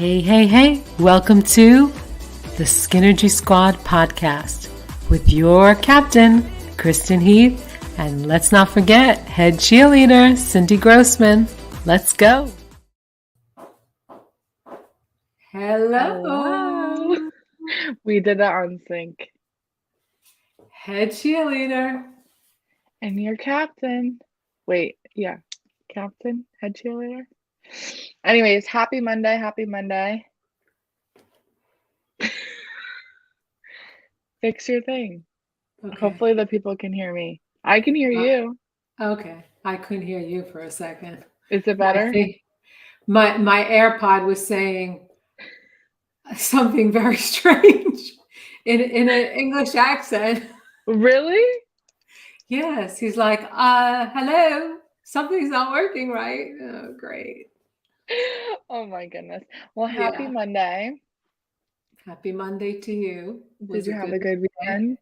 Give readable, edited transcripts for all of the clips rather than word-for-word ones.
Hey. Welcome to the Skinergy Squad podcast with your captain, Kristen Heath, and let's not forget, head cheerleader, Cindy Grossman. Let's go. Hello. We did that on sync. Head cheerleader. And your captain. Wait, yeah. Captain, head cheerleader. Anyways, happy Monday. Fix your thing. Okay. Hopefully the people can hear me. I can hear you. Okay. I couldn't hear you for a second. Is it better? My AirPod was saying something very strange in an English accent. Really? Yes. He's like, hello. Something's not working right. Oh, great. Oh my goodness. Well, happy Monday. Happy Monday to you. Did you have a good weekend?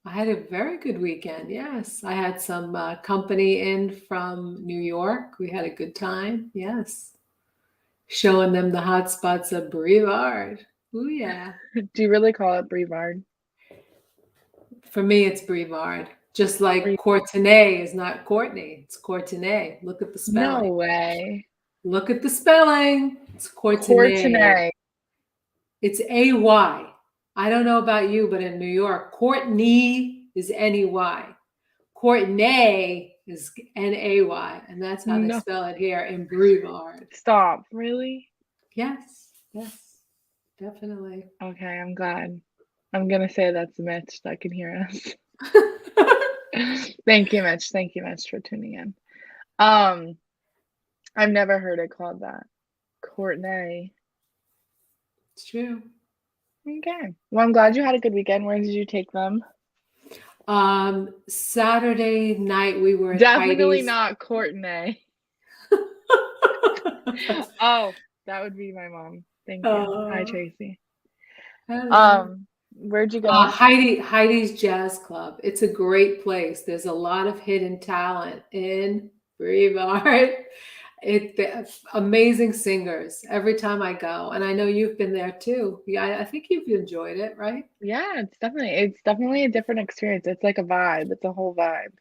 I had a very good weekend. Yes. I had some company in from New York. We had a good time. Yes. Showing them the hot spots of Brevard. Ooh, yeah. Do you really call it Brevard? For me, it's Brevard. Just like Courtenay is not Courtney. It's Courtenay. Look at the spelling. No way. Look at the spelling. It's Courtenay. Courtenay. It's A-Y. I don't know about you, but in New York, Courtney is N-E-Y. Courtenay is N-A-Y. And that's how they spell it here in Brevard. Stop. Really? Yes. Definitely. Okay, I'm glad. I'm going to say that's Mitch that can hear us. Thank you, Mitch. Thank you, Mitch, for tuning in. I've never heard it called that. Courtenay. It's true. Okay. Well, I'm glad you had a good weekend. Where did you take them? Saturday night we were at Definitely Heidi's. not Courtenay. Oh, that would be my mom. Thank you. Hi, Tracy. Where'd you go? Heidi's Jazz Club. It's a great place. There's a lot of hidden talent in Brevard. Amazing singers every time I go, and I know you've been there too. Yeah, I think you've enjoyed it, right? Yeah, it's definitely a different experience. It's like a vibe. It's a whole vibe.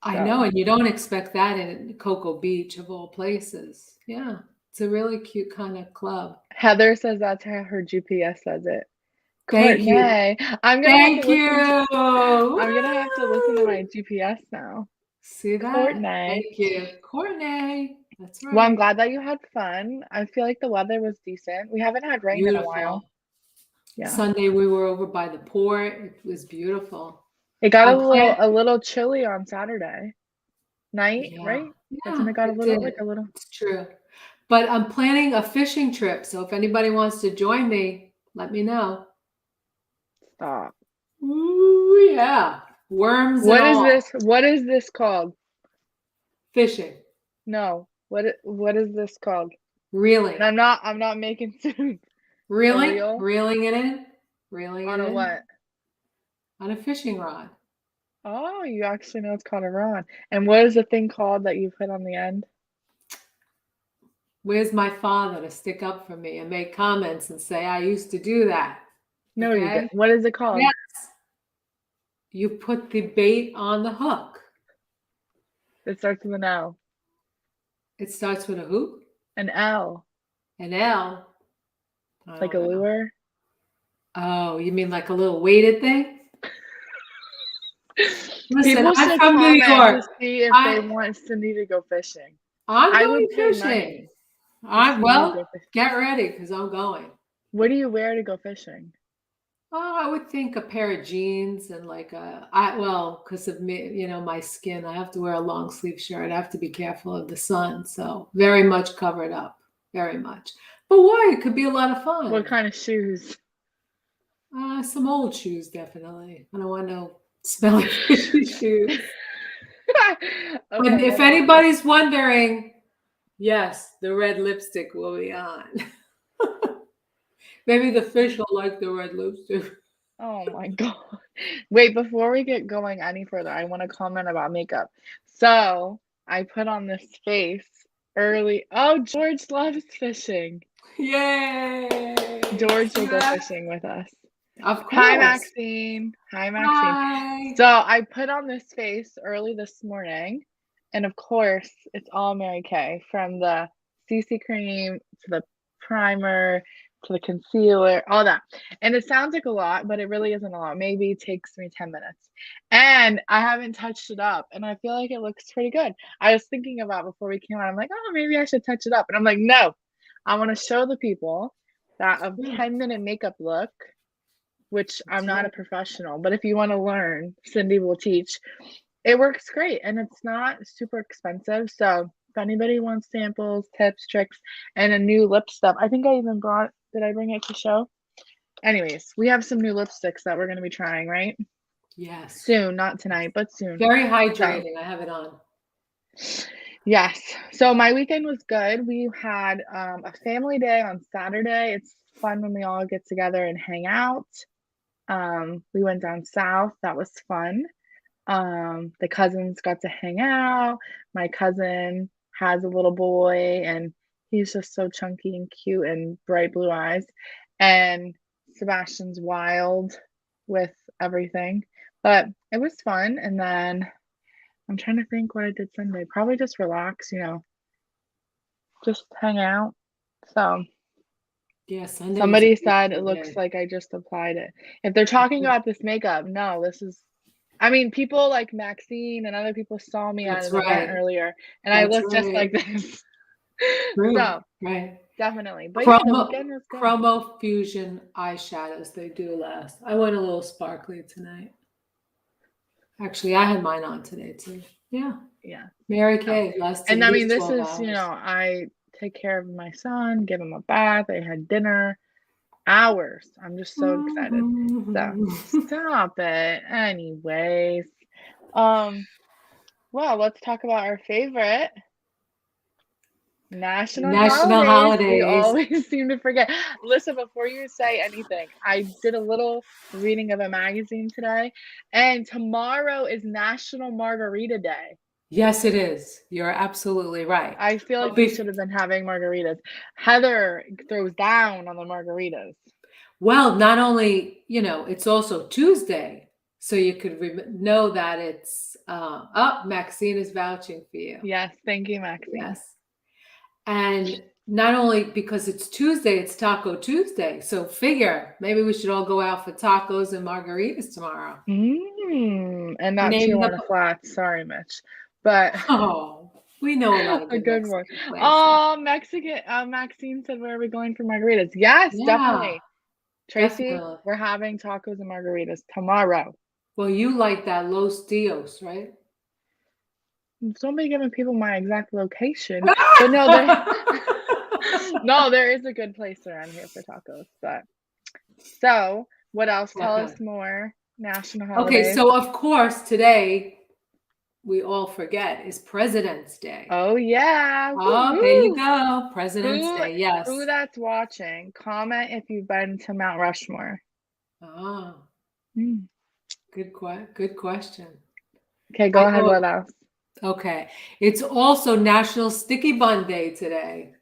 I know, and you don't expect that in Cocoa Beach of all places. Yeah, it's a really cute kind of club. Heather says that's how her GPS says it. Thank Courtenay. you. I'm gonna have to listen to my GPS now. See that? Courtenay. Thank you. Courtenay. That's right. Well, I'm glad that you had fun. I feel like the weather was decent. We haven't had rain in a while. Yeah. Sunday we were over by the port. It was beautiful. It got a little chilly on Saturday night, right? Yeah, That's when it got a little. It's true. But I'm planning a fishing trip, so if anybody wants to join me, let me know. Stop. Ooh, yeah. Worms. What is this called? Fishing. No. What is this called? Reeling. And I'm not making food. Reeling it in. On a what? On a fishing rod. Oh, you actually know it's called a rod. And what is the thing called that you put on the end? Where's my father to stick up for me and make comments and say I used to do that? No, you didn't. What is it called? Yes. You put the bait on the hook. It starts with an L. It starts with a who? An L. An L. Like a lure? Oh, you mean like a little weighted thing? Listen, people I'm from New York. To see if they want Cindy to go fishing. I'm going fishing. Get ready because I'm going. What do you wear to go fishing? Oh, I would think a pair of jeans and because of me, my skin, I have to wear a long sleeve shirt. I have to be careful of the sun. So very much covered up, very much. But why? It could be a lot of fun. What kind of shoes? Some old shoes, definitely. I don't want no smelly fishy shoes. But if anybody's wondering, yes, the red lipstick will be on. Maybe the fish will like the red lipstick. Oh my God. Wait, before we get going any further, I want to comment about makeup. So I put on this face early. Oh, George loves fishing. Yay! George See will go that? fishing with us. Of Hi, course. Maxine. Hi, Maxine. Hi. So I put on this face early this morning, and of course, it's all Mary Kay, from the CC cream to the primer to the concealer, all that. And it sounds like a lot, but it really isn't a lot. Maybe it takes me 10 minutes. And I haven't touched it up, and I feel like it looks pretty good. I was thinking about before we came on, I'm like, oh, maybe I should touch it up. And I'm like, no, I want to show the people that a Yeah, 10-minute makeup look, which I'm that's not a right. professional, but if you want to learn, Cindy will teach. It works great and it's not super expensive. So if anybody wants samples, tips, tricks, and a new lip stuff, I think I even brought, did I bring it to show? Anyways, we have some new lipsticks that we're going to be trying, right? Yes. Soon, not tonight, but soon. Very So, hydrating. I have it on. yes. So my weekend was good. We had a family day on Saturday. It's fun when we all get together and hang out. We went down south. That was fun. The cousins got to hang out. My cousin has a little boy, and he's just so chunky and cute and bright blue eyes. And Sebastian's wild with everything. But it was fun. And then I'm trying to think what I did Sunday. Probably just relax, just hang out. So Yeah, Sunday was a somebody said it beautiful looks day. like I just applied it. If they're talking about this makeup, no, this is, I mean, people like Maxine and other people saw me at That's an event right. earlier and I That's look just right. like this. True. So Right. definitely. But yeah, the Chromo weekend was good. Chromo Fusion eyeshadows, they do last. I went a little sparkly tonight. Actually, I had mine on today too. Yeah. Yeah. Mary No. Kay lasts at And I mean, least this 12 is, hours. I take care of my son, give him a bath. I had dinner, hours. I'm just so excited. So Mhm. stop it. Anyways. Um, well, let's talk about our favorite national National holidays. We holidays. always seem to forget. Listen, before you say anything, I did a little reading of a magazine today, and tomorrow is National Margarita Day. Yes, it is. You're absolutely right. I feel But like we should have been having margaritas. Heather throws down on the margaritas. well, not only, it's also Tuesday, so you could know that it's Maxine is vouching for you. Yes, thank you, Maxine. Yes. And not only because it's Tuesday, it's Taco Tuesday. So figure maybe we should all go out for tacos and margaritas tomorrow. And not Name the Tijuana Flats. Sorry, Mitch, but Oh, we know a lot of a good good one. Mexican places. Oh, Mexican. Maxine said, "Where are we going for margaritas?" Yes, Yeah, definitely. Tracy, definitely. we're having tacos and margaritas tomorrow. Well, you like that Los Dios, right? Don't be giving people my exact location, but no, no, there is a good place around here for tacos. But so, what else? Tell us Definitely. more national Okay, holidays. so of course today we all forget is President's Day. Oh yeah, Oh, there you woohoo! go. President's Who Day. who Yes. that's watching? Comment if you've been to Mount Rushmore. Oh, Mm. good question. Okay, I go ahead. know. What else? Okay. It's also National Sticky Bun Day today.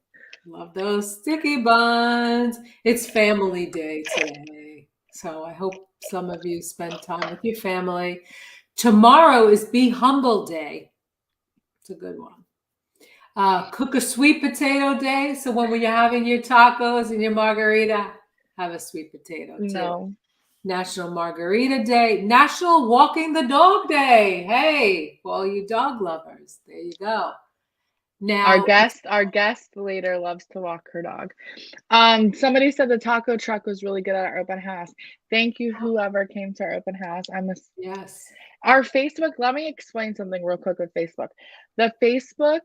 Love those sticky buns. It's Family Day today. So I hope some of you spend time with your family. Tomorrow is Be Humble Day. It's a good one. Cook a sweet potato day. So when you're having your tacos and your margarita, have a sweet potato too. No. National Margarita Day. National Walking the Dog Day. Hey, for all you dog lovers. There you go. Our Now, guest later loves to walk her dog. Somebody said the taco truck was really good at our open house. Thank you, whoever came to our open house. yes. Our Facebook, let me explain something real quick with Facebook. The Facebook,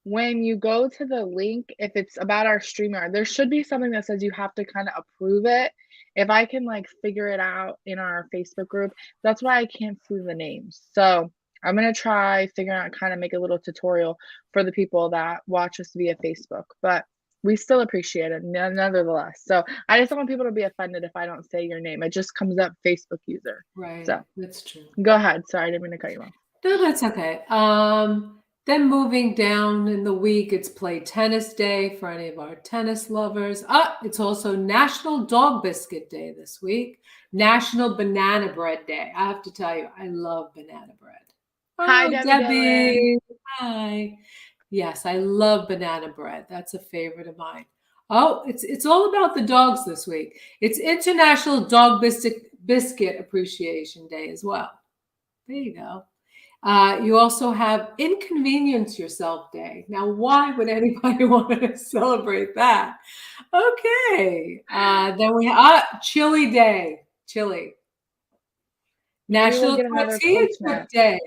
when you go to the link, if it's about our StreamYard, there should be something that says you have to kind of approve it. If I can figure it out in our Facebook group, that's why I can't see the names. So I'm gonna try figuring out, kind of make a little tutorial for the people that watch us via Facebook. But we still appreciate it nonetheless. So I just don't want people to be offended if I don't say your name. It just comes up Facebook user. Right. So That's true. go ahead. Sorry, I didn't mean to cut you off. No, that's okay. Then moving down in the week, it's Play Tennis Day for any of our tennis lovers. It's also National Dog Biscuit Day this week. National Banana Bread Day. I have to tell you, I love banana bread. Hi, Oh, Debbie Dillon. Debbie. Hi. Yes, I love banana bread. That's a favorite of mine. Oh, it's all about the dogs this week. It's International Dog Biscuit Appreciation Day as well. There you go. You also have Inconvenience Yourself Day. Now, why would anybody want to celebrate that? Okay. Then we have Chili Day. Chili. Maybe we'll National get another Tortilla cold Chip snap. Day.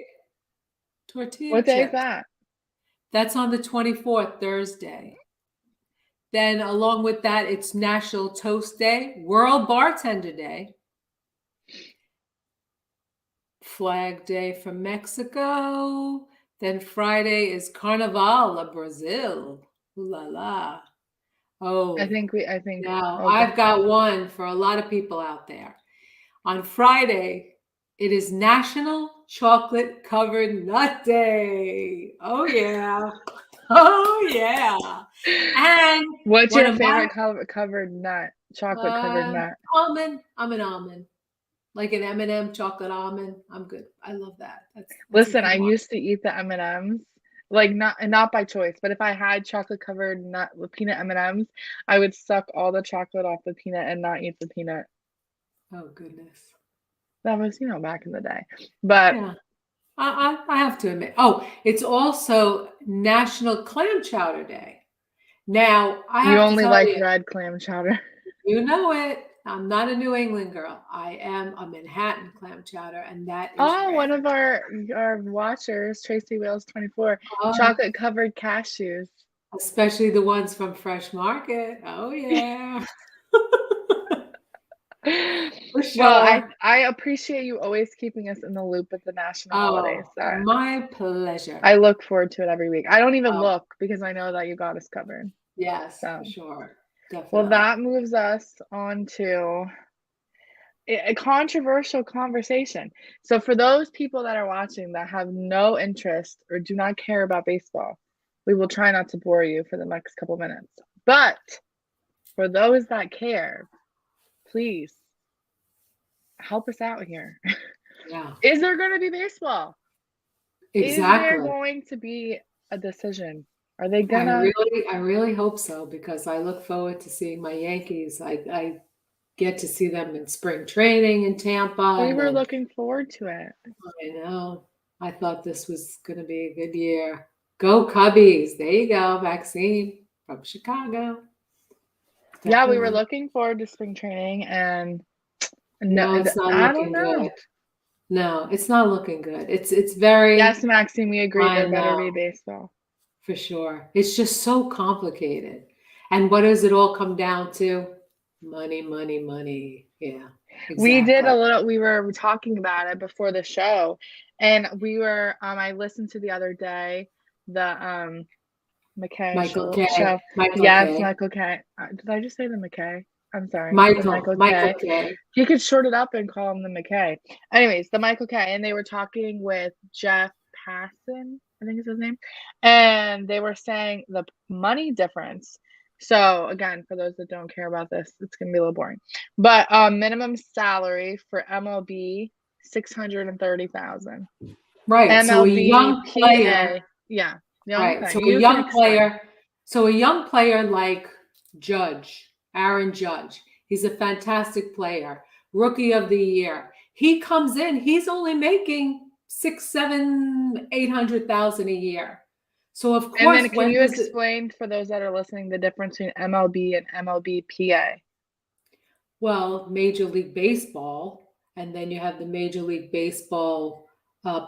Tortilla What day is chips. that? That's on the 24th, Thursday. Then, along with that, it's National Toast Day, World Bartender Day, Flag Day from Mexico. Then Friday is Carnaval of Brazil. Ooh la la. I Oh, think now okay. I've got one for a lot of people out there. On Friday, it is National Chocolate Covered Nut Day. Oh, yeah. Oh, yeah. And What's one your of my favorite covered nut? Chocolate covered nut. almond. I'm an almond, like an M&M chocolate almond. I'm good. I love that. That's a Listen, good I one. used to eat the M&Ms, like not by choice, but if I had chocolate covered nut with peanut M&Ms, I would suck all the chocolate off the peanut and not eat the peanut. Oh goodness. That was, back in the day. But Yeah. I have to admit. Oh, it's also National Clam Chowder Day. Now I you have to only tell like you. red clam chowder. You know it. I'm not a New England girl. I am a Manhattan clam chowder, and that is Oh, red. one of our watchers, Tracy Wales 24, Oh, chocolate covered cashews. especially the ones from Fresh Market. Oh yeah, for Well, I sure. I appreciate you always keeping us in the loop with the national holidays. Oh, my pleasure. I look forward to it every week. I don't even Oh, look because I know that you got us covered. yes, for So, sure. well, Definitely. that moves us on to a controversial conversation. So, for those people that are watching that have no interest or do not care about baseball, we will try not to bore you for the next couple minutes. But for those that care, please help us out here. Yeah, Is there going to be baseball? Is there exactly. going to be a decision? Are they I gonna? really, I really hope so because I look forward to seeing my Yankees. I get to see them in spring training in Tampa, We and were then looking forward to it. I know. I thought this was going to be a good year. Go Cubbies. There you go. Vaccine from Chicago. Yeah, we were Definitely. looking forward to spring training, and no, No, it's not I don't looking know. good. No, it's not looking good. It's very, Yes, Maxine, we agree I there better know, be baseball. for sure. It's just so complicated. And what does it all come down to? Money, money, money. Yeah, exactly. We were talking about it before the show, and I listened to the other day the McKay Michael show. K. Michael Yes, K. Michael K. Did I just say the McKay? I'm sorry, the Michael. Michael Michael K. K. You could short it up and call him the McKay. Anyways, the Michael K. And they were talking with Jeff Passan, I think is his name, and they were saying the money difference. So again, for those that don't care about this, it's gonna be a little boring. But minimum salary for MLB 630,000. Right. So a MLB young player. PA, yeah, young Right. player. You can explain. So a young player like Judge, Aaron Judge, he's a fantastic player, rookie of the year. He comes in, he's only making six, seven, 800,000 a year. So of And course, then can when you does it, explain for those that are listening the difference between MLB and MLBPA? well, Major League Baseball, and then you have the Major League Baseball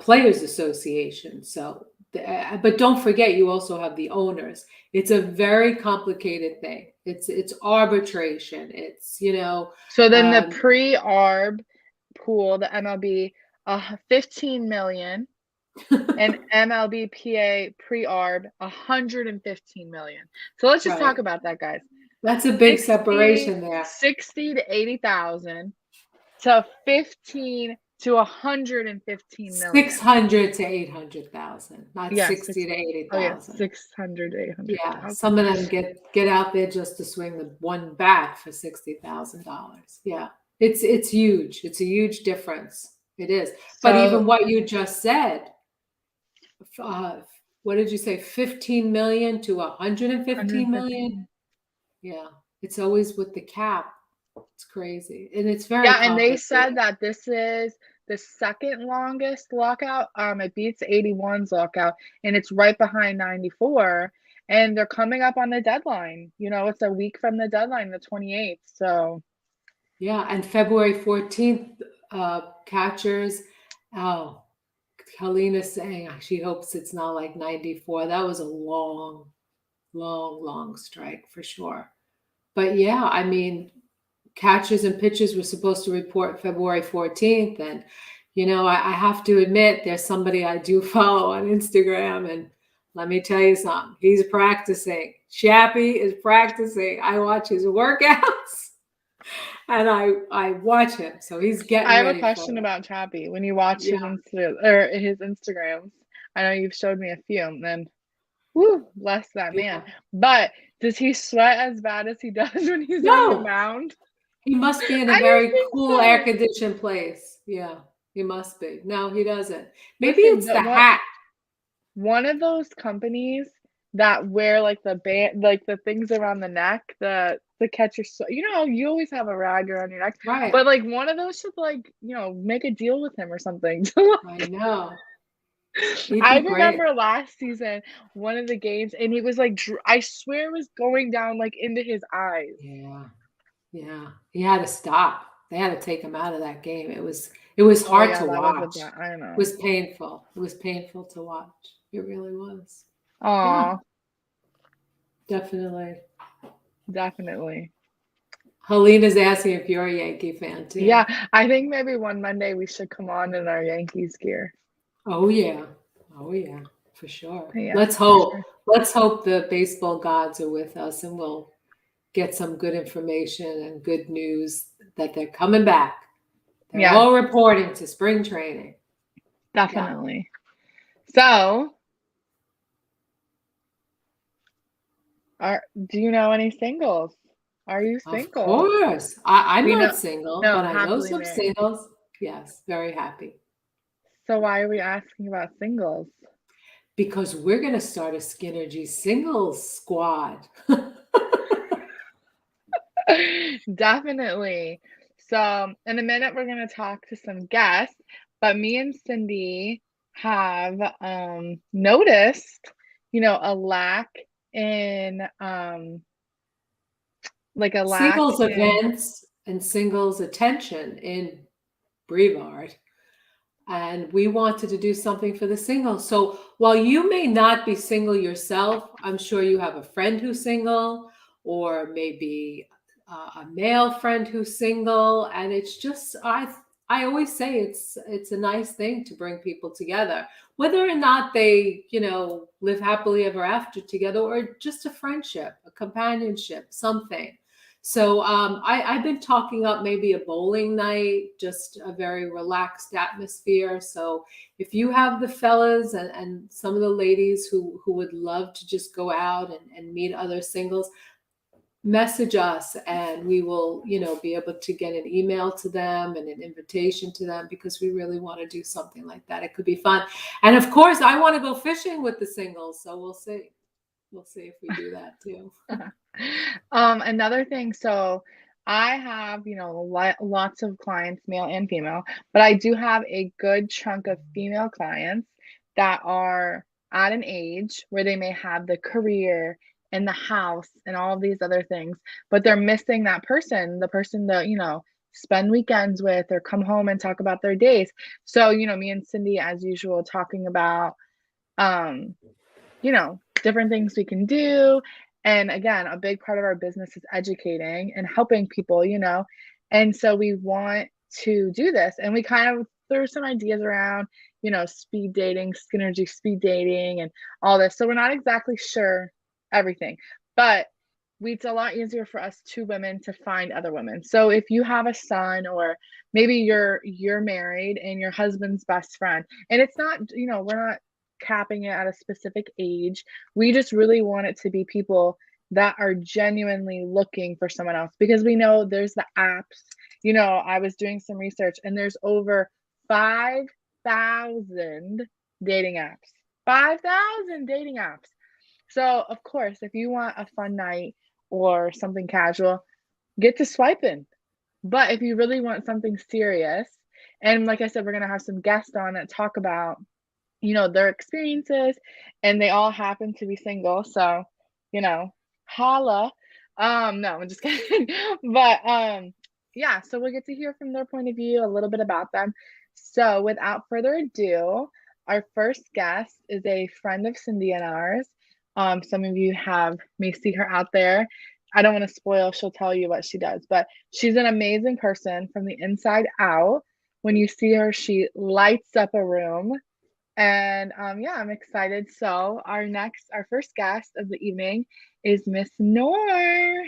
Players Association. So, but don't forget, you also have the owners. It's a very complicated thing. It's arbitration. It's So then the um, pre-arb pool, the MLB, 15 million, and MLBPA pre-arb 115 million. So let's just talk right. about that, guys. That's a big 60, separation there. 60 to 80,000 to 15 to 115 million. 600 to 800,000, not Yeah, 60 to oh yeah, 80,000. 600 to Yeah, 800,000. some of them get out there just to swing the one bat for $60,000. Yeah, it's huge. It's a huge difference. It is. But So even what you just said, uh, what did you say? 15 million to 115 million? 115. Yeah, it's always with the cap. It's crazy, and it's very Yeah, and they complicated. said that this is the second longest lockout. It beats 81's lockout, and it's right behind 94. And they're coming up on the deadline. It's a week from the deadline, the 28th. So Yeah, and February 14th, catchers. Oh, Helena's saying she hopes it's not like 94. That was a long, long, long strike for sure. But yeah, I mean, catchers and pitchers were supposed to report February 14th. And, I have to admit, there's somebody I do follow on Instagram. And let me tell you something, he's practicing. Chappie is practicing. I watch his workouts and I watch him. So he's I getting have a ready for question it. about Chappie. When you watch Yeah. his Instagrams, I know you've showed me a few, and then whoo, bless that man. Yeah. But does he sweat as bad as he does when he's on the No, mound? he must be in a I didn't very think cool air so. conditioned place. Yeah, he must be. No, he doesn't. Maybe Listen, it's the the what hat. one of those companies that wear like the band, like the things around the neck, the catcher. You always have a rag around your neck, Right. but like one of those should like make a deal with him or something. I know. He'd I be great. remember last season one of the games, and he was like, I swear it was going down like into his eyes. Yeah. Yeah. He had to stop. They had to take him out of that game. It was Oh hard yeah, to that was a watch. bad. I It know. was painful. It was painful to watch. It really was. Yeah, Oh, definitely. definitely. Helena's asking if you're a Yankee fan too. Yeah, I think maybe one Monday we should come on in our Yankees gear. Oh yeah. Oh yeah, for sure. Yeah, Let's for hope. sure. Let's hope the baseball gods are with us and we'll get some good information and good news that they're coming back. They're Yeah, all reporting to spring training. Yeah. definitely. So, do you know any singles? Are you Of single? course. I'm We not know, single, no, but I know happily some married. singles. Yes, very happy. So why are we asking about singles? Because we're going to start a Skinergy singles squad. Definitely. So, in a minute, we're going to talk to some guests, but me and Cindy have noticed, a lack in, like a lack Singles in, events and singles attention in Brevard. And we wanted to do something for the singles. So while you may not be single yourself, I'm sure you have a friend who's single, or maybe a male friend who's single. And it's just I always say it's a nice thing to bring people together, whether or not they live happily ever after together, or just a friendship, a companionship, something. So I've been talking up maybe a bowling night, just a very relaxed atmosphere. So if you have the fellas and some of the ladies who would love to just go out and meet other singles, message us and we will, be able to get an email to them and an invitation to them, because we really want to do something like that. It could be fun. And of course, I want to go fishing with the singles. So we'll see. We'll see if we do that too. another thing, so I have, lots of clients, male and female, but I do have a good chunk of female clients that are at an age where they may have the career and the house and all of these other things, but they're missing that person, the person that, spend weekends with or come home and talk about their days. So, me and Cindy, as usual, talking about, um, different things we can do. And again, a big part of our business is educating and helping people, And so we want to do this. And we kind of threw some ideas around, speed dating, Skinergy speed dating, and all this. So we're not exactly sure everything. But it's a lot easier for us two women to find other women. So if you have a son, or maybe you're married and your husband's best friend, and it's not, we're not capping it at a specific age. We just really want it to be people that are genuinely looking for someone else, because we know there's the apps. I was doing some research, and there's over 5,000 dating apps. 5,000 dating apps. So, of course, if you want a fun night or something casual, get to swiping. But if you really want something serious, and like I said, we're going to have some guests on that talk about, their experiences, and they all happen to be single. So, you know, holla. No, I'm just kidding. But yeah, so we'll get to hear from their point of view, a little bit about them. So, without further ado, our first guest is a friend of Cindy and ours. Some of you may see her out there. I don't want to spoil, she'll tell you what she does, but she's an amazing person from the inside out. When you see her, she lights up a room. And yeah, I'm excited. So our first guest of the evening is Miss Noor.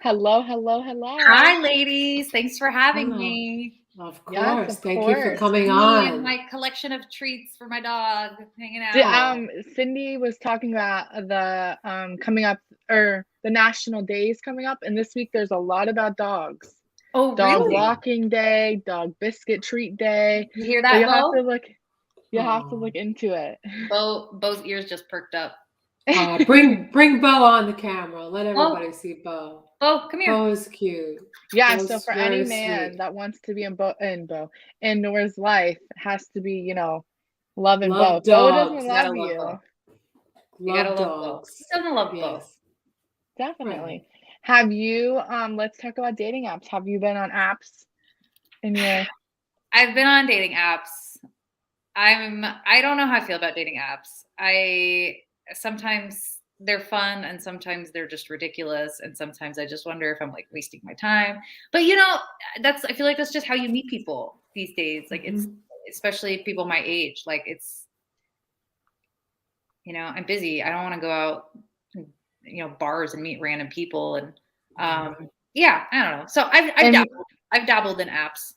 Hello, hello, hello. Hi, ladies. Thanks for having Oh, me. of Yes, course. of Thank you for course. coming Me and on. my collection of treats for my dog hanging Did, out. Cindy was talking about the coming up, or the national days coming up, and this week there's a lot about dogs. Oh, Dog really? walking day, dog biscuit treat day. You hear So that, you have to Bo? look. You have to Oh. look into it. Bo's ears just perked up. Bring Bo on the camera. Let everybody Oh, see Bo. Bo, come here. Bo is cute. Yeah, so Bo's for any very man sweet. that wants to be in Nora's life, has to be, loving Bo. Love If Bo doesn't dogs. You gotta love love you, Bo. You gotta Love love Bo. dogs. Who doesn't love Bo? Yes. definitely. Right. Have you, let's talk about dating apps. Have you been on apps in your I've been on dating apps. I don't know how I feel about dating apps. Sometimes they're fun and sometimes they're just ridiculous, and sometimes I just wonder if I'm like wasting my time. But I feel like that's just how you meet people these days. Like it's Mhm. especially people my age. Like I'm busy. I don't want to go out bars and meet random people, and yeah, I don't know. So and I've dabbled in apps.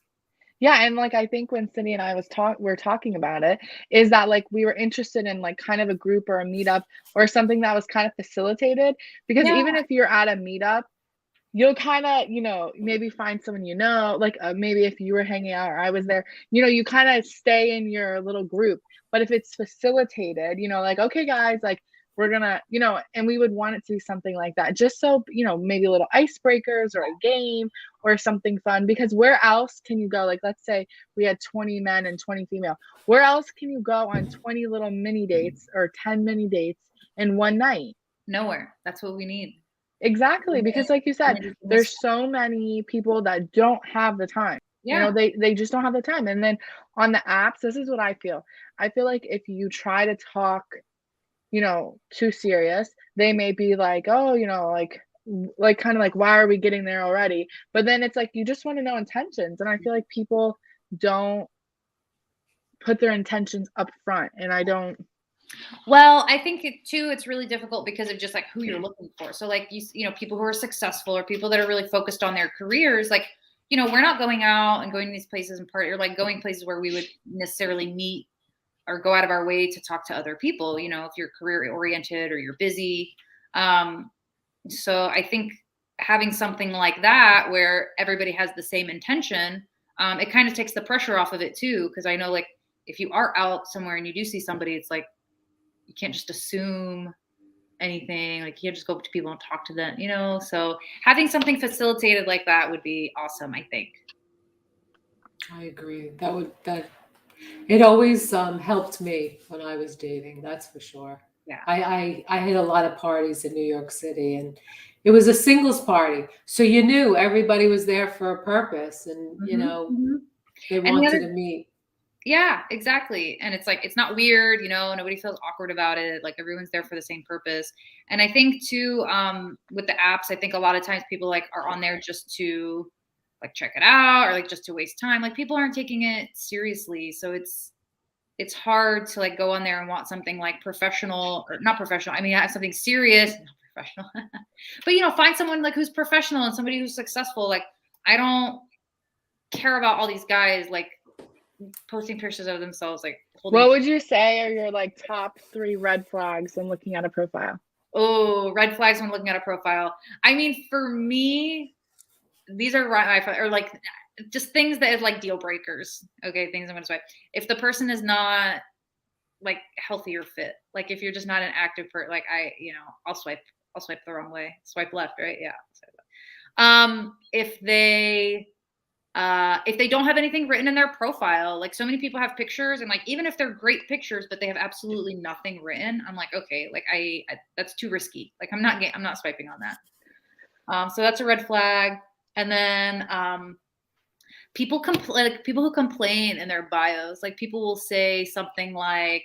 yeah, and like I think when Cindy and I we're talking about it, is that like we were interested in like kind of a group or a meetup or something that was kind of facilitated, because Yeah, even if you're at a meetup, you'll kind of, maybe find someone, like maybe if you were hanging out or I was there, you kind of stay in your little group. But if it's facilitated, like, okay, guys, like we're gonna, and we would want it to be something like that, just so, maybe little icebreakers or a game or something fun. Because where else can you go? Like, let's say we had 20 men and 20 female. Where else can you go on 20 little mini dates or 10 mini dates in one night? nowhere. That's what we need. Exactly, because like you said, there's so many people that don't have the time. Yeah. They just don't have the time. And then on the apps, this is what I feel. I feel like if you try to talk, too serious, they may be like, "Oh, like kind of like, why are we getting there already?" But then it's like you just want to know intentions, and I feel like people don't put their intentions up front, and I don't. Well, I think it's really difficult because of just like who you're looking for. So like people who are successful or people that are really focused on their careers, like, we're not going out and going to these places and party, or like going places where we would necessarily meet or go out of our way to talk to other people, if you're career oriented or you're busy. So I think having something like that where everybody has the same intention, it kind of takes the pressure off of it too. Cause I know like if you are out somewhere and you do see somebody, it's like, you can't just assume anything. Like you can't just go up to people and talk to them, So having something facilitated like that would be awesome, I think. I agree. It always helped me when I was dating, that's for sure. Yeah. I had a lot of parties in New York City, and it was a singles party. So you knew everybody was there for a purpose, and they And wanted to meet. yeah, exactly. And it's like, it's not weird, nobody feels awkward about it. Like everyone's there for the same purpose. And I think too, with the apps, I think a lot of times people like are on there just to like check it out or like just to waste time. Like people aren't taking it seriously. So it's it's hard to like go on there and want something like professional or not professional. I mean, something serious, not professional, but you know, find someone like who's professional and somebody who's successful. Like, I don't care about all these guys like posting pictures of themselves like holding. What would you say are your like top 3 red flags when looking at a profile? Oh, red flags when looking at a profile. I mean, for me, these are or like just things that is like deal breakers. Okay, things I'm gonna swipe. If the person is not like healthy or fit, like if you're just not an active person, like I'll swipe the wrong way. Swipe left, right? Yeah. If they don't have anything written in their profile, like so many people have pictures and like, even if they're great pictures, but they have absolutely nothing written, I'm like, okay, like I that's too risky. Like I'm not swiping on that. So that's a red flag. And then, people who complain in their bios, like people will say something like,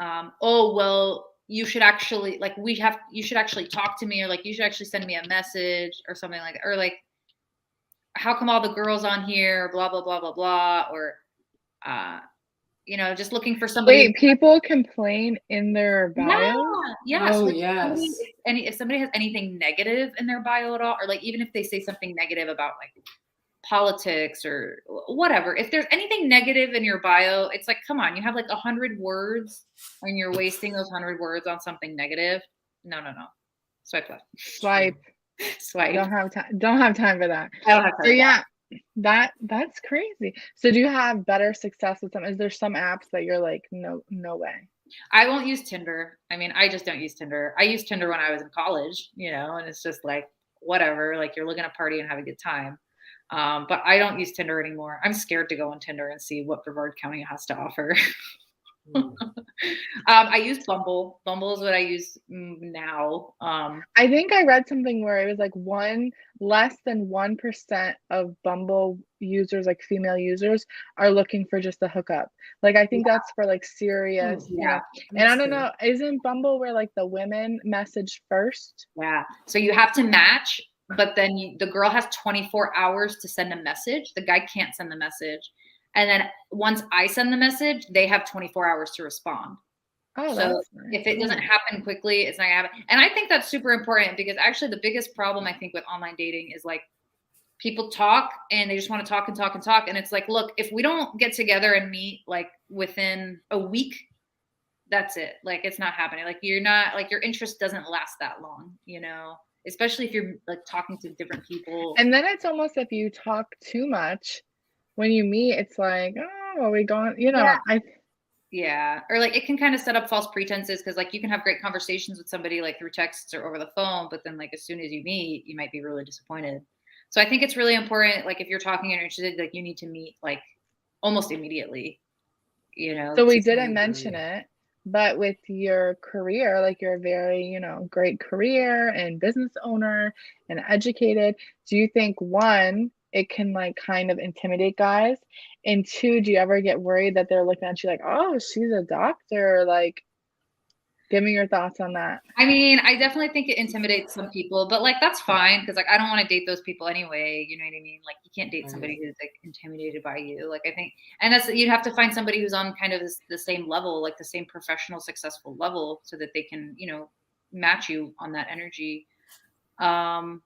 oh, well, you should actually you should actually talk to me, or like, you should actually send me a message or something like that. Or like, how come all the girls on here, blah, blah, blah, blah, blah. Or, just looking for somebody. Wait, people complain in their bio? Yeah. Oh, So yes. if somebody has anything negative in their bio at all, or like, even if they say something negative about like politics or whatever, if there's anything negative in your bio, it's like, come on, you have like 100 words and you're wasting those 100 words on something negative. No. Swipe left. Swipe. Don't have time for that. I don't have time. So yeah, that's crazy. So do you have better success with them? Is there some apps that you're like, no way? I won't use Tinder. I mean, I just don't use Tinder. I used Tinder when I was in college, and it's just like, whatever, like you're looking to party and have a good time. But I don't use Tinder anymore. I'm scared to go on Tinder and see what Brevard County has to offer. I use Bumble. Bumble is what I use now. I think I read something where it was like less than 1% of Bumble users, like female users, are looking for just a hookup. Like I think that's for like serious, yeah. And I don't know, isn't Bumble where like the women message first? Yeah. So you have to match, but then the girl has 24 hours to send a message. The guy can't send the message. And then once I send the message, they have 24 hours to respond. Oh, so if it doesn't happen quickly, it's not gonna happen. And I think that's super important, because actually the biggest problem I think with online dating is like, people talk and they just want to talk and talk and talk. And it's like, look, if we don't get together and meet like within a week, that's it. Like, it's not happening. Like, you're not, like, your interest doesn't last that long, especially if you're like talking to different people. And then it's almost, if you talk too much, when you meet, it's like, oh, are we going, Yeah. Or like, it can kind of set up false pretenses, because like you can have great conversations with somebody like through texts or over the phone, but then like as soon as you meet, you might be really disappointed. So I think it's really important, like if you're talking and you're interested, like you need to meet like almost immediately, So we didn't mention it, but with your career, like you're a very, great career and business owner and educated. Do you think, one, it can like kind of intimidate guys? And two, do you ever get worried that they're looking at you like, oh, she's a doctor? Like, give me your thoughts on that. I mean, I definitely think it intimidates some people, but like, that's fine. Cause like, I don't want to date those people anyway. You know what I mean? Like, you can't date somebody who's like intimidated by you. Like, I think, and you'd have to find somebody who's on kind of the same level, like the same professional, successful level, so that they can, match you on that energy. What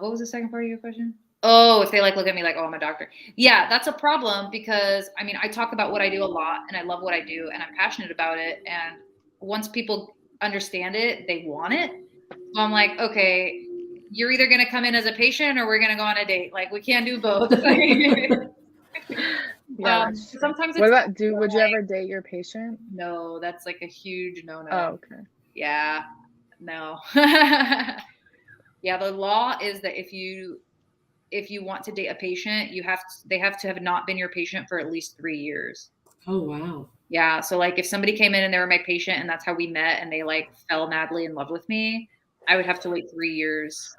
was the second part of your question? Oh, if they like look at me like, oh, I'm a doctor. Yeah, that's a problem, because I mean, I talk about what I do a lot and I love what I do and I'm passionate about it. And once people understand it, they want it. So I'm like, okay, you're either going to come in as a patient or we're going to go on a date. Like, we can't do both. Yeah. Sometimes what about, would you ever date your patient? No, that's like a huge no. Oh, okay. Yeah, no. Yeah, the law is that if you want to date a patient, they have to have not been your patient for at least 3 years. Oh, wow. Yeah. So like, if somebody came in and they were my patient and that's how we met and they like fell madly in love with me, I would have to wait 3 years.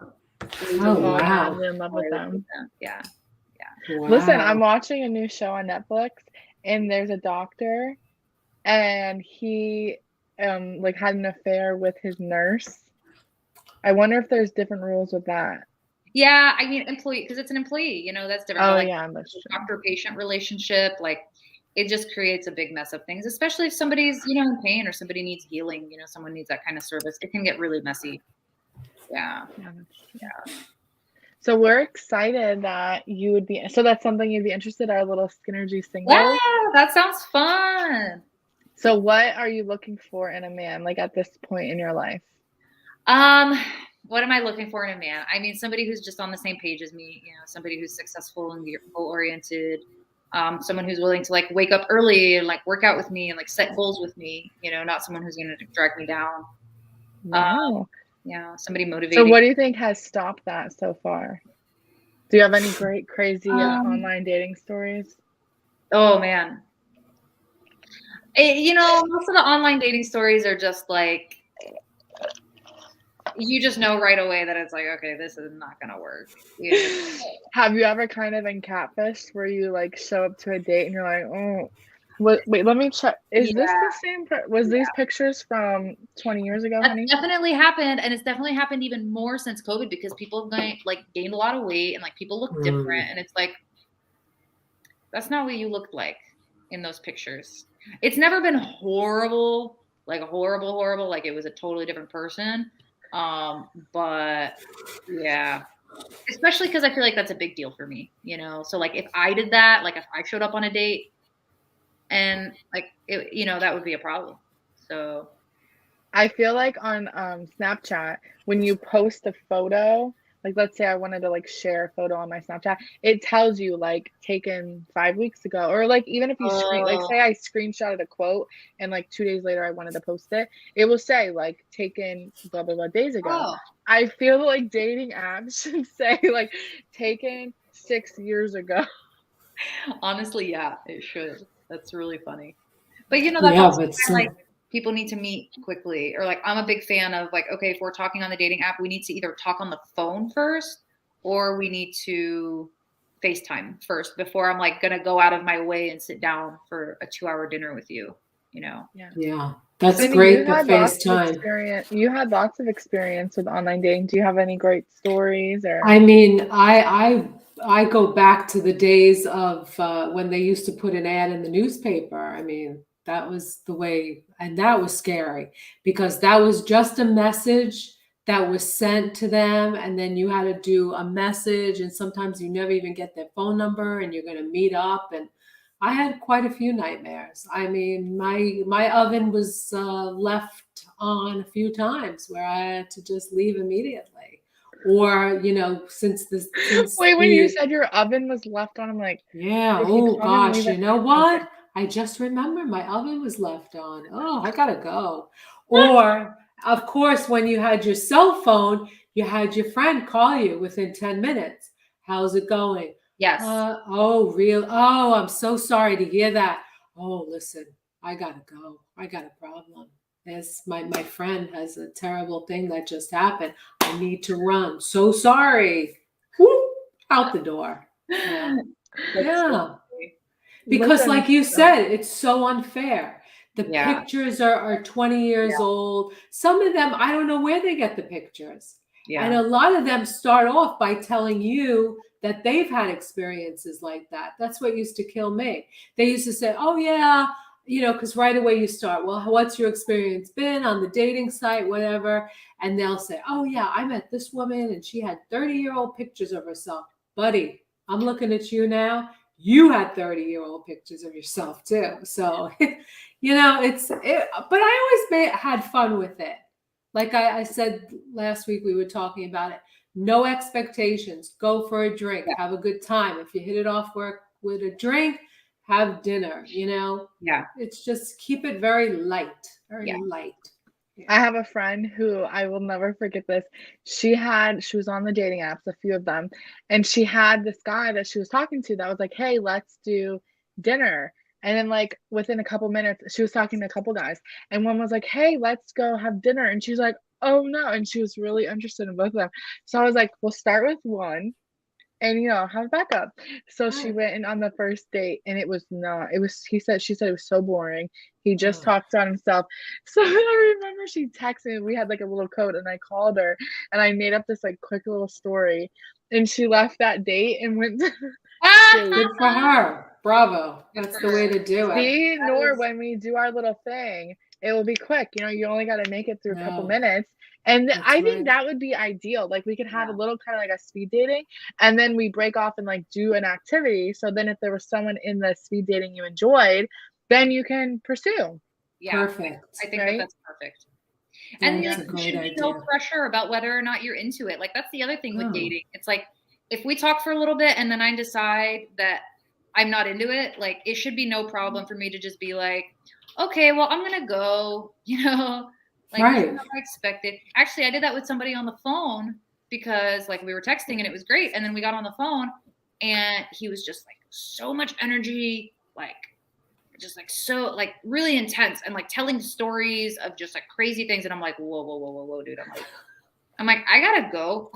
Oh, wow. Madly in love with them. Yeah. Wow. Listen, I'm watching a new show on Netflix and there's a doctor and he like had an affair with his nurse. I wonder if there's different rules with that. Yeah, I mean, employee, because it's an employee, that's different. But Oh like yeah, that's true. doctor-patient relationship, like it just creates a big mess of things, especially if somebody's, in pain or somebody needs healing, someone needs that kind of service. It can get really messy. Yeah. Yeah, that's true. So we're excited that you would be. So that's something you'd be interested in, our little Skinergy Yeah, single. that sounds fun. So what are you looking for in a man, like at this point in your life? What am I looking for in a man? I mean, somebody who's just on the same page as me, somebody who's successful and goal oriented, someone who's willing to like wake up early and like work out with me and like set goals with me, not someone who's going to drag me down. Wow. Yeah, somebody So motivating. what do you think has stopped that so far? Do you have any great, crazy online dating stories? Oh man. Most of the online dating stories are just like, you just know right away that it's like, okay, this is not gonna work. Have you ever kind of been catfished where you like show up to a date and you're like, oh, wait, let me check. Is this the same? Was these pictures from 20 years ago, That's honey? definitely happened, and it's definitely happened even more since COVID because people have gained a lot of weight and like people look different, and it's like that's not what you looked like in those pictures. It's never been horrible, like a horrible, like it was a totally different person. But yeah, especially because I feel like that's a big deal for me, So like if I did that, like if I showed up on a date and like it, that would be a problem. So I feel like on Snapchat, when you post a photo, like let's say I wanted to like share a photo on my Snapchat, it tells you like taken 5 weeks ago, or like even if you like say I screenshotted a quote and like 2 days later I wanted to post it, it will say like taken blah blah blah days ago. I feel like dating apps should say like taken 6 years ago. Honestly, yeah, it should. That's really funny. But that's also like people need to meet quickly, or like I'm a big fan of like, okay, if we're talking on the dating app, we need to either talk on the phone first or we need to FaceTime first before I'm like gonna go out of my way and sit down for a 2-hour dinner with you, Yeah. That's Cindy, great, the FaceTime. You had lots of experience with online dating. Do you have any great stories or? I mean, I go back to the days of when they used to put an ad in the newspaper. I mean, that was the way, and that was scary because that was just a message that was sent to them, and then you had to do a message, and sometimes you never even get their phone number, and you're going to meet up. And I had quite a few nightmares. I mean, my oven was left on a few times where I had to just leave immediately. Or, since Wait, when you said your oven was left on, I'm like, yeah, oh gosh, you know what? I just remember my oven was left on. Oh, I gotta go. Or, of course, when you had your cell phone, you had your friend call you within 10 minutes. How's it going? Yes. Oh, I'm so sorry to hear that. Oh, listen, I gotta go. I got a problem. As my friend has a terrible thing that just happened. I need to run. So sorry. Whoop, out the door. Yeah. Yeah. Because like you said, it's so unfair. The pictures are 20 years old. Some of them, I don't know where they get the pictures. Yeah. And a lot of them start off by telling you that they've had experiences like that. That's what used to kill me. They used to say, oh yeah, because right away you start, well, what's your experience been on the dating site, whatever. And they'll say, oh yeah, I met this woman and she had 30-year-old pictures of herself. Buddy, I'm looking at you now. You had 30-year-old pictures of yourself too. So, but I always had fun with it. Like I said last week, we were talking about it. No expectations. Go for a drink. Have a good time. If you hit it off with a drink, have dinner, Yeah. It's just keep it very light, light. Yeah. I have a friend who I will never forget this. She was on the dating apps, a few of them, and she had this guy that she was talking to that was like, hey, let's do dinner. And then like within a couple minutes, she was talking to a couple guys, and one was like, hey, let's go have dinner. And she's like, oh no. And she was really interested in both of them. So I was like, we'll start with one. And have backup. So she Right. went in on the first date, and it was not. It was. She said it was so boring. He just Oh, talked on himself. So I remember she texted me. We had like a little code, and I called her, and I made up this like quick little story. And she left that date and went to date. good for her. Bravo. Good That's for the her. way to do it. See, That Nor, is when we do our little thing, it will be quick. You only got to make it through a couple No, minutes. And that's I think right. that would be ideal. Like we could have a yeah. little kind of like a speed dating, and then we break off and like do an activity. So then if there was someone in the speed dating you enjoyed, then you can pursue, Yeah. Perfect. I think that right? that's perfect. And That's Yeah. a there great should be no idea. pressure about whether or not you're into it. Like that's the other thing with No. dating. It's like if we talk for a little bit and then I decide that I'm not into it, like it should be no problem for me to just be like, okay, well, I'm gonna go, like this is Right. not what I expected. Actually, I did that with somebody on the phone because like we were texting and it was great. And then we got on the phone and he was just like so much energy, like just like so like really intense and like telling stories of just like crazy things. And I'm like, whoa, whoa, whoa, whoa, whoa, dude. I'm like, I gotta go.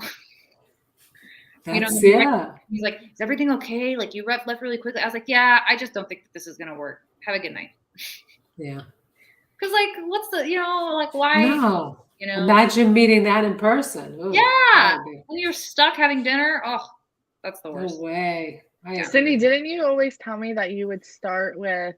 That's, And yeah. he's like, is everything okay? Like you left really quickly. I was like, yeah, I just don't think that this is gonna work. Have a good night. Yeah. Cause like, what's the, like why, No. you know? Imagine meeting that in person. Ooh, that Yeah. would be, When you're stuck having dinner, oh, that's the no worst. way. I Yeah. Cindy, agree. didn't you always tell me that you would start with?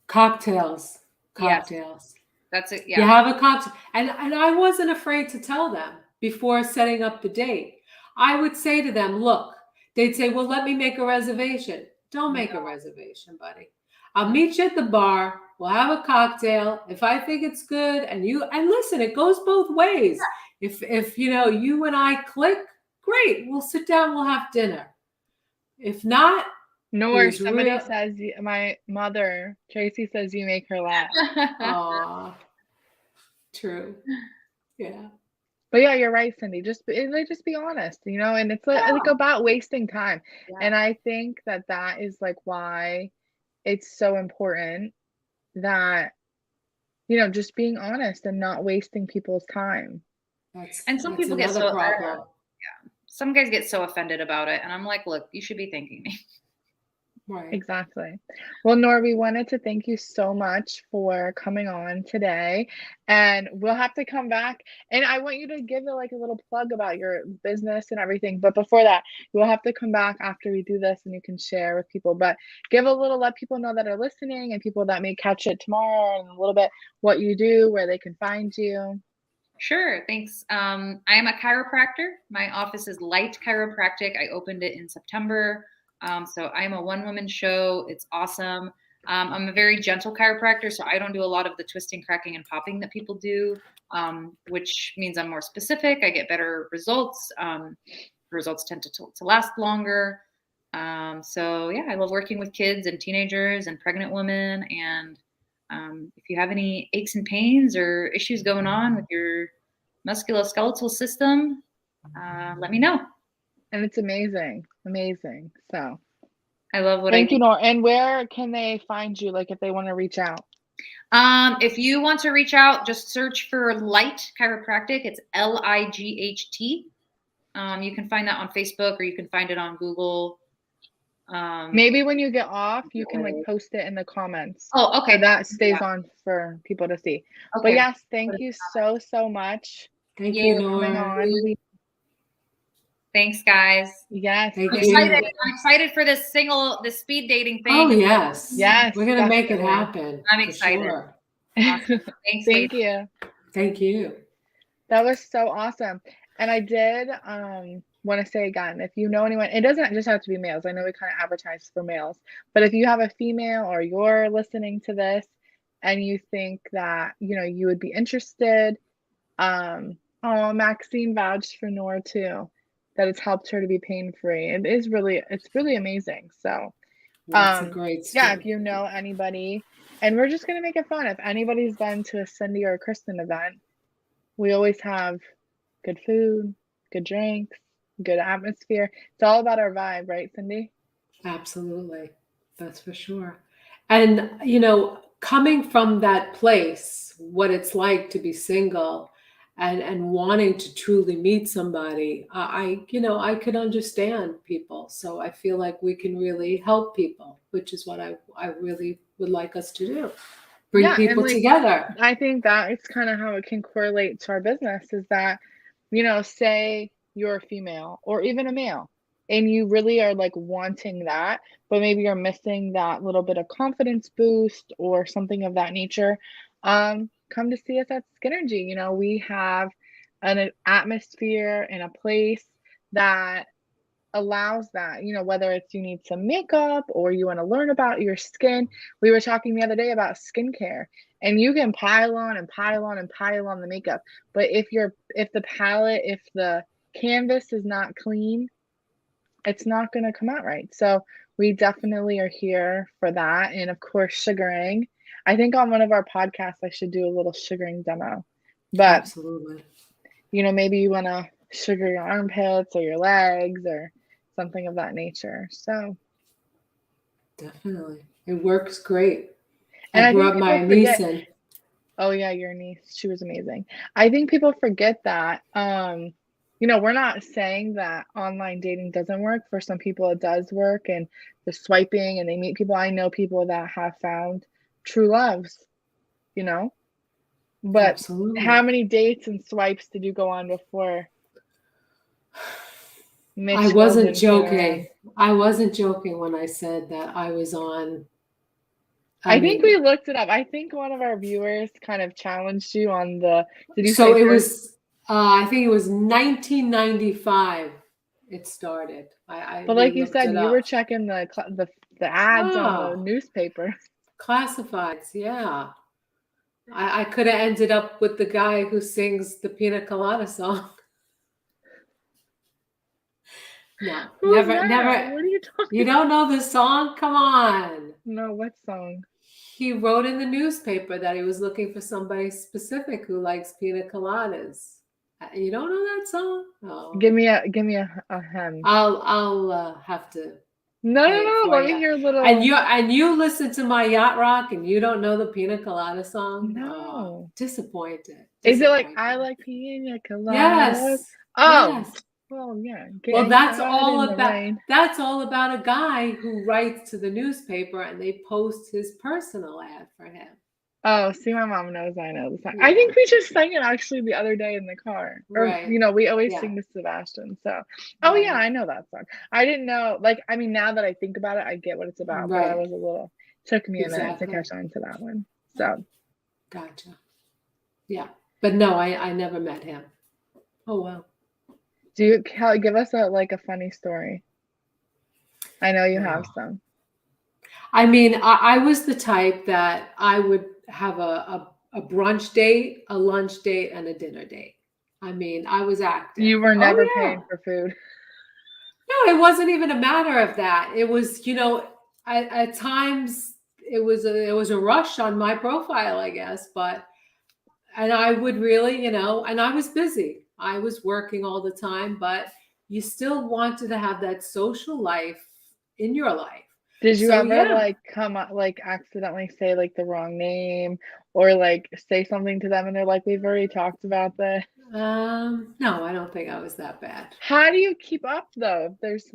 Cocktails. Yes. Cocktails. That's it. You Yeah. have a cocktail. And I wasn't afraid to tell them before setting up the date. I would say to them, look, they'd say, well, let me make a reservation. Don't make a reservation, buddy. I'll meet you at the bar. We'll have a cocktail. If I think it's good and listen, it goes both ways. If you and I click, great. We'll sit down, we'll have dinner. If not, it Nor was somebody real. says my mother, Tracy, says you make her laugh. Aw, true. Yeah. But yeah, you're right, Cindy. Just be honest, and it's like about wasting time. Yeah. And I think that is like why it's so important that just being honest and not wasting people's time. And some That's people get another so, problem. some guys get so offended about it. And I'm like, look, you should be thanking me. Right. Exactly. Well, Nora, we wanted to thank you so much for coming on today, and we'll have to come back. And I want you to give like a little plug about your business and everything. But before that, we'll have to come back after we do this, and you can share with people. But let people know that are listening, and people that may catch it tomorrow, and a little bit what you do, where they can find you. Sure. Thanks. I am a chiropractor. My office is Light Chiropractic. I opened it in September. So I'm a one-woman show. It's awesome. I'm a very gentle chiropractor, so I don't do a lot of the twisting, cracking, and popping that people do, which means I'm more specific. I get better results. Results tend to last longer. So yeah, I love working with kids and teenagers and pregnant women. And if you have any aches and pains or issues going on with your musculoskeletal system, let me know. And it's amazing. So I love what thank I do. you, Nora. And where can they find you, like if they want to reach out? If you want to reach out, just search for Light Chiropractic. It's LIGHT. You can find that on Facebook or you can find it on Google. Maybe when you get off, you can like post it in the comments. Oh, okay. So that stays on for people to see. Okay. But yes, thank you so much. Thank you, coming Nora. on. Thanks, guys. Yes. Thank I'm you. excited for this speed dating thing. Oh, yes. Yes. We're going to make it definitely. happen. I'm for excited. Sure. Awesome. Thanks, Thank ladies. you. Thank you. That was so awesome. And I did want to say again, if you know anyone, it doesn't just have to be males. I know we kind of advertise for males, but if you have a female or you're listening to this and you think that, you would be interested, Maxine vouched for Nora too, that it's helped her to be pain-free. It's really amazing. So, That's a great story. yeah, if you know anybody, and we're just going to make it fun. If anybody's been to a Cindy or a Kristen event, we always have good food, good drinks, good atmosphere. It's all about our vibe, right, Cindy? Absolutely. That's for sure. And, coming from that place, what it's like to be single and wanting to truly meet somebody, I could understand people. So I feel like we can really help people, which is what I really would like us to do. Bring Yeah, and people like together. I think that it's kind of how it can correlate to our business is that, say you're a female or even a male, and you really are like wanting that, but maybe you're missing that little bit of confidence boost or something of that nature. Come to see us at Skinergy. We have an atmosphere and a place that allows that, whether it's you need some makeup or you want to learn about your skin. We were talking the other day about skincare, and you can pile on and pile on and pile on the makeup. But if the canvas is not clean, it's not going to come out right. So we definitely are here for that. And of course, sugaring. I think on one of our podcasts, I should do a little sugaring demo. But, Absolutely. maybe you want to sugar your armpits or your legs or something of that nature. So, Definitely. It works great. and I I think brought people my niece forget, in. oh yeah, your niece, she was amazing. I think people forget that, we're not saying that online dating doesn't work. For some people, it does work, and the swiping and they meet people. I know people that have found true loves, you know, but how Absolutely. many dates and swipes did you go on before I Mitch wasn't Golden came around? joking. I wasn't joking when I said that I was on. I I think we mean, looked it up. I think one of our viewers kind of challenged you on did you so say it first? was, I think it was 1995 it started. But We like you looked said, it you were up. checking the ads on the Oh, newspaper. classifieds. Yeah. I could have ended up with the guy who sings the Pina Colada song. No, Who's never, that? never. What are you You talking don't know the song? Come on. No, what song? He wrote in the newspaper that he was looking for somebody specific who likes pina coladas. You don't know that song? Oh, Give me a hem. I'll have to No, no, play it no. for Let me you. hear a And little. you listen to my yacht rock and you don't know the pina colada song? Oh, No. disappointed. Is it like I Disappointed. like pina coladas? Yes. Oh, Yes. well, yeah. Well, Getting caught in the rain. that's all about a guy who writes to the newspaper and they post his personal ad for him. Oh, see, my mom knows I know the song. I Yeah. think we just sang it actually the other day in the car. Or, Right. we always Yeah. sing to Sebastian. So, oh yeah, Right. I know that song. I didn't know, like, I mean, now that I think about it, I get what it's about, but I Right. was took me a minute to Exactly. catch on to that one. So, Gotcha. Yeah. But no, I never met him. Oh well. give us a funny story. I know you have Oh. some. I mean, I was the type that I would have a brunch date, a lunch date, and a dinner date. I mean, I was active. You were never Oh paying yeah. for food. No, it wasn't even a matter of that. It was, at times it was a rush on my profile, I guess, but and I would really, and I was busy. I was working all the time, but you still wanted to have that social life in your life. Did you So ever yeah. come up accidentally say the wrong name or say something to them and they're like, we've already talked about this? No, I don't think I was that bad. How do you keep up though? If there's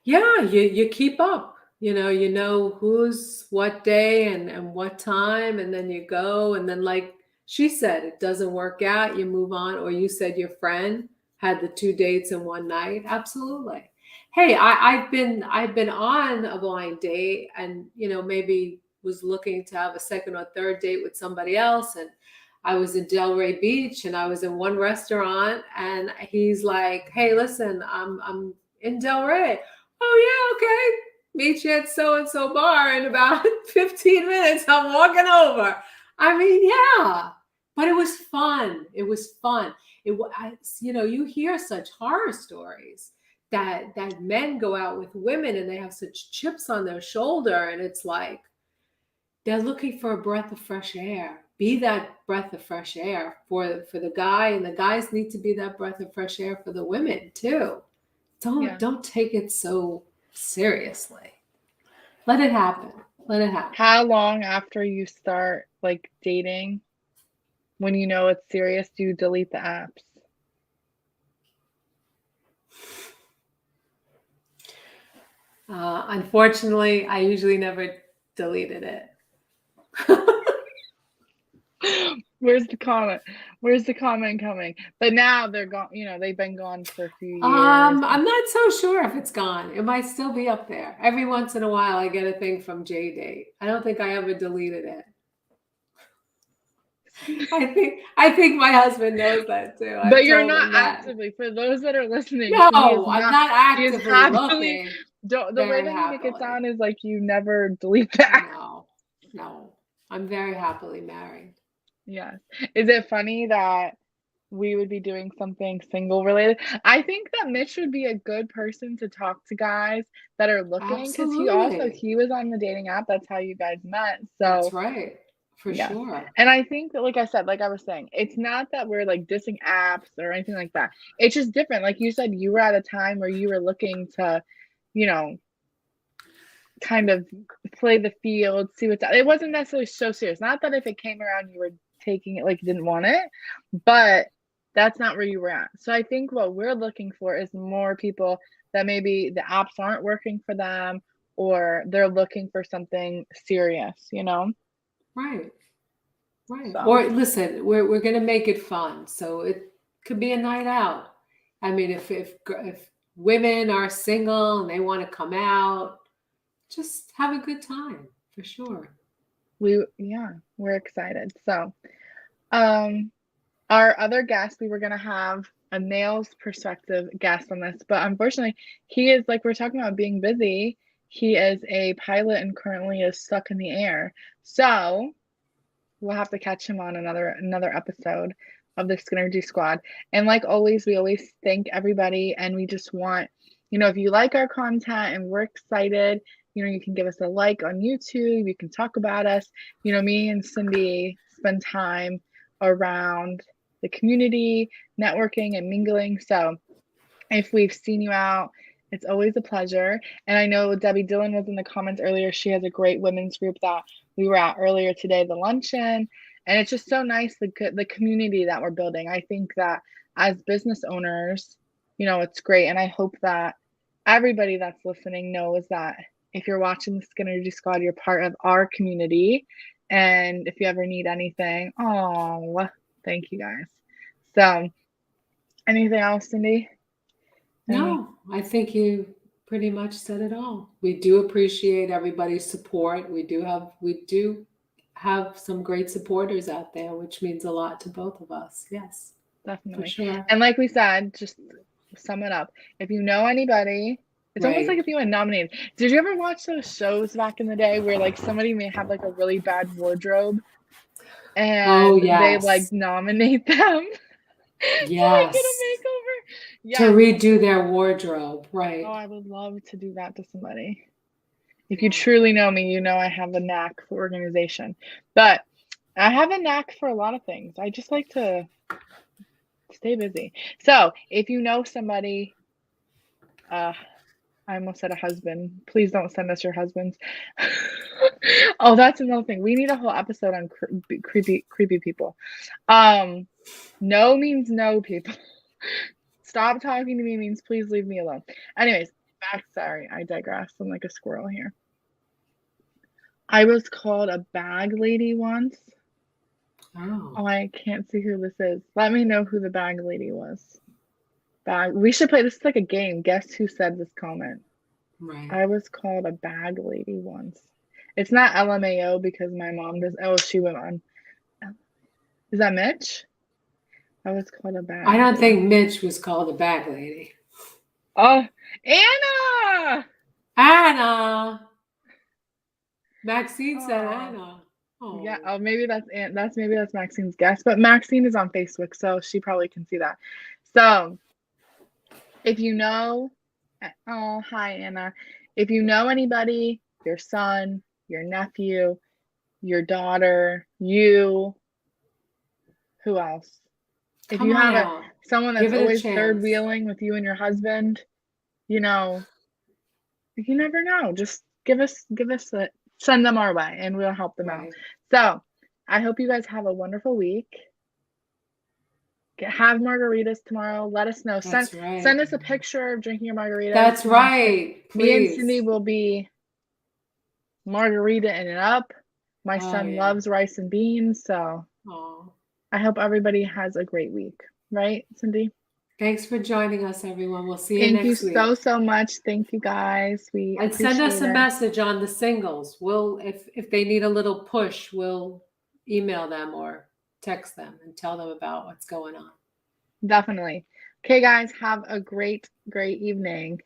Yeah, you keep up. You know who's what day and what time, and then you go, and then like she said, it doesn't work out, you move on, or you said your friend had the two dates in one night. Absolutely. Hey, I've been on a blind date and maybe was looking to have a second or third date with somebody else, and I was in Delray Beach and I was in one restaurant and he's like, "Hey, listen, I'm in Delray." Oh yeah, okay. Meet you at so and so bar in about 15 minutes. I'm walking over. I mean, yeah, but it was fun. It was fun. You hear such horror stories that men go out with women and they have such chips on their shoulder, and it's like they're looking for a breath of fresh air. Be that breath of fresh air for the guy, and the guys need to be that breath of fresh air for the women too. Don't yeah. don't take it so seriously. Let it happen. Let it happen. How long after you start dating when you know it's serious, do you delete the apps? Unfortunately, I usually never deleted it. Where's the comment? Where's the comment coming? But now they're gone, you know, they've been gone for a few years. I'm not so sure if it's gone. It might still be up there. Every once in a while, I get a thing from JDate. I don't think I ever deleted it. I think my husband knows that too. I've But you're told not him that. actively, for those that are listening, No, Cindy is I'm not, not she is actively happily, looking. the way Very that you make it happily. sound is like you never delete the app. No. I'm very happily married. Yes. Is it funny that we would be doing something single related? I think that Mitch would be a good person to talk to guys that are looking, because Absolutely. he was on the dating app. That's how you guys met. That's So right. For yeah. sure. And I think that, like I said, like I was saying, it's not that we're like dissing apps or anything like that. It's just different. Like you said, you were at a time where you were looking to, you know, kind of play the field, see what's out. It wasn't necessarily so serious. Not that if it came around, you were taking it like you didn't want it, but that's not where you were at. So I think what we're looking for is more people that maybe the apps aren't working for them, or they're looking for something serious, you know? Right. Right. So Or listen, we're gonna make it fun. So it could be a night out. I mean, if women are single and they want to come out, just have a good time for sure. we're excited. So our other guest, we were gonna have a male's perspective guest on this, but unfortunately, he is, like we're talking about being busy. He is a pilot and currently is stuck in the air. So we'll have to catch him on another episode of the Skinergy Squad. And like always, we always thank everybody, and we just want, you know, if you like our content and we're excited, you know, you can give us a like on YouTube. You can talk about us. You know, me and Cindy spend time around the community, networking and mingling. So if we've seen you out, it's always a pleasure. And I know Debbie Dillon was in the comments earlier. She has a great women's group that we were at earlier today, the luncheon. And it's just so nice, the community that we're building. I think that as business owners, you know, it's great. And I hope that everybody that's listening knows that if you're watching the Skinergy Squad, you're part of our community. And if you ever need anything, oh, thank you guys. So anything else, Cindy? No, I think you pretty much said it all. We do appreciate everybody's support. We do have some great supporters out there, which means a lot to both of us. Yes, Definitely. for sure. And like we said, just sum it up. If you know anybody, it's almost like Right. if you were nominated. Did you ever watch those shows back in the day where like somebody may have like a really bad wardrobe Oh, and they like yes. nominate them to like get Yes. a makeover? To Yes. redo their wardrobe. Right. Oh, I would love to do that to somebody. If Yeah. you truly know me, you know I have a knack for organization. But I have a knack for a lot of things. I just like to stay busy. So if you know somebody, I almost said a husband. Please don't send us your husbands. Oh, that's another thing. We need a whole episode on creepy people. No means no, people. Stop talking to me means please leave me alone. Anyways, back. Sorry, I digress. I'm like a squirrel here. I was called a bag lady once. Oh, I can't see who this is. Let me know who the bag lady was. We should play. This is like a game. Guess who said this comment? Right. I was called a bag lady once. It's not LMAO because my mom does. Oh, she went on. Is that Mitch? I was called a bag. I don't think Mitch was called a bag lady. Oh, Anna! Anna! Maxine said Anna. Oh. Yeah. Oh, maybe that's Maxine's guess. But Maxine is on Facebook, so she probably can see that. So, if you know, oh, hi Anna. If you know anybody, your son, your nephew, your daughter, you, who else? If you have someone that's always third wheeling with you and your husband, you know, you never know. Just send them our way and we'll help them out. So I hope you guys have a wonderful week. have margaritas tomorrow. Let us know. That's right. Send us a picture of drinking your margaritas. That's right. Me and Please. Cindy will be margarita in it up. My son loves rice and beans, so I hope everybody has a great week. Right, Cindy? Thanks for joining us, everyone. We'll see you next week. Thank you so much. Thank you, guys. And send us a message on the singles. We'll, if they need a little push, we'll email them or text them and tell them about what's going on. Definitely. Okay, guys, have a great evening.